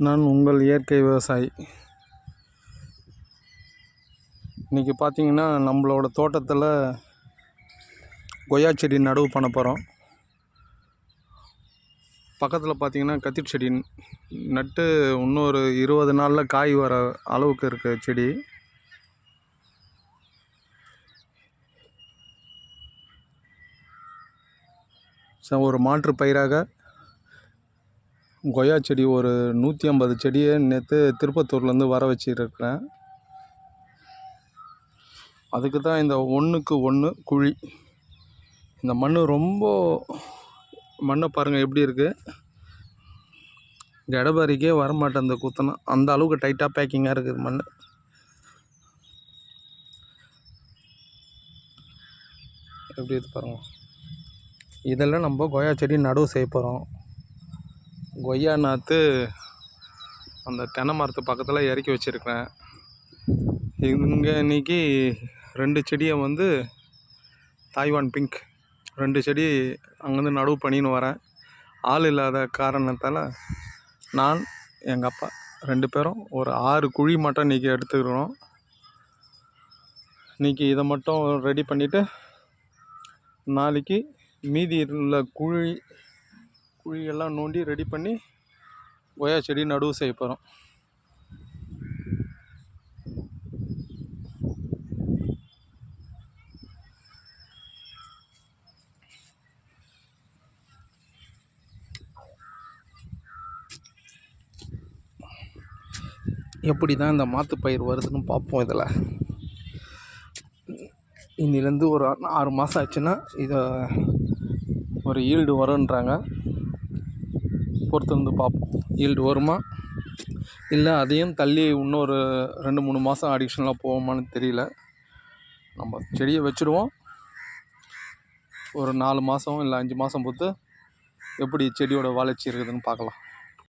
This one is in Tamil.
நான் உங்கள் இயற்கை விவசாயி. இன்றைக்கி பார்த்திங்கன்னா நம்மளோட தோட்டத்தில் கொய்யா செடி நடவு பண்ண போகிறோம். பக்கத்தில் பார்த்திங்கன்னா கத்திரி செடி நட்டு இன்னொரு 20 நாளில் காய் வர அளவுக்கு இருக்க செடி. ஒரு மாற்று பயிராக கொய்யா செடி ஒரு 150 செடியை நேற்று திருப்பத்தூர்லேருந்து வர வச்சுருக்கிறேன். அதுக்கு தான் இந்த 1க்கு 1 குழி. இந்த மண் ரொம்ப மண்ணை பாருங்கள் எப்படி இருக்குது. இடபாரிக்கே வரமாட்டேன் அந்த குத்தனை, அந்த அளவுக்கு டைட்டாக பேக்கிங்காக இருக்குது மண். எப்படி இது பாருங்கள். இதெல்லாம் நம்ம கொய்யா செடி நடவு செய்ய போகிறோம். கொய்யா நாற்று அந்த தென்னை மரத்து பக்கத்தில் இறக்கி வச்சுருக்கிறேன். இங்கே இன்றைக்கி 2 செடியை வந்து தாய்வான் பிங்க் 2 செடி அங்கேருந்து நடவு பண்ணின்னு வரேன். ஆள் இல்லாத காரணத்தால் நான் எங்கள் அப்பா 2 பேரும் ஒரு 6 குழி மட்டும் இன்றைக்கி எடுத்துக்கிறோம். இன்றைக்கி இதை மட்டும் ரெடி பண்ணிவிட்டு நாளைக்கு மீதி உள்ள குழியெல்லாம் நோண்டி ரெடி பண்ணி கொய்யா செடி நடவு செய்ய போகிறோம். எப்படி தான் இந்த மாற்றுப்பயிர் வருதுன்னு பார்ப்போம். இதில் இன்னிலேருந்து ஒரு 6 மாதம் ஆச்சுன்னா இதை ஒரு ஈல்டு வரும்ன்றாங்க. பொறுத்து வந்து பார்ப்போம் ஈல்டு வருமா, இல்லை அதையும் தள்ளி இன்னொரு 2-3 மாதம் அடிஷ்னலாக போவோமான்னு தெரியல. நம்ம செடியை வச்சுருவோம். ஒரு 4 மாதம் இல்லை 5 மாதம் பொறுத்து எப்படி செடியோட வளர்ச்சி இருக்குதுன்னு பார்க்கலாம்.